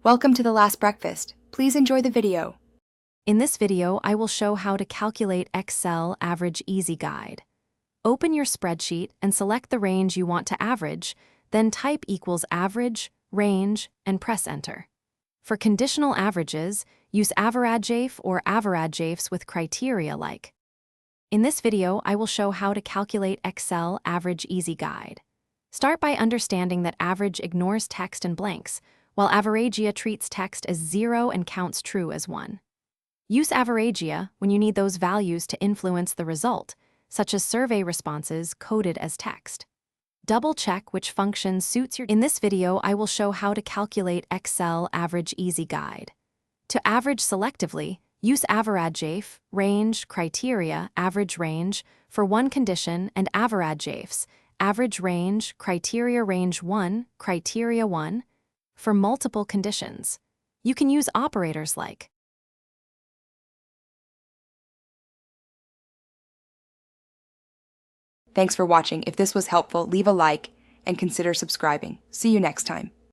Welcome to The Last Breakfast. Please enjoy the video. In this video, I will show how to calculate Excel Average Easy Guide. Open your spreadsheet and select the range you want to average, then type equals average, range, and press enter. For conditional averages, use average or average with criteria like. In this video, I will show how to calculate Excel Average Easy Guide. Start by understanding that average ignores text and blanks, while averagia treats text as 0 and counts true as 1. Use averagia when you need those values to influence the result, such as survey responses coded as text. Double-check which function suits your. In this video, I will show how to calculate Excel Average Easy Guide. To average selectively, use average, range, criteria, average range for one condition and average range, criteria range 1, criteria 1, for multiple conditions. You can use operators like. Thanks for watching. If this was helpful, leave a like and consider subscribing. See you next time.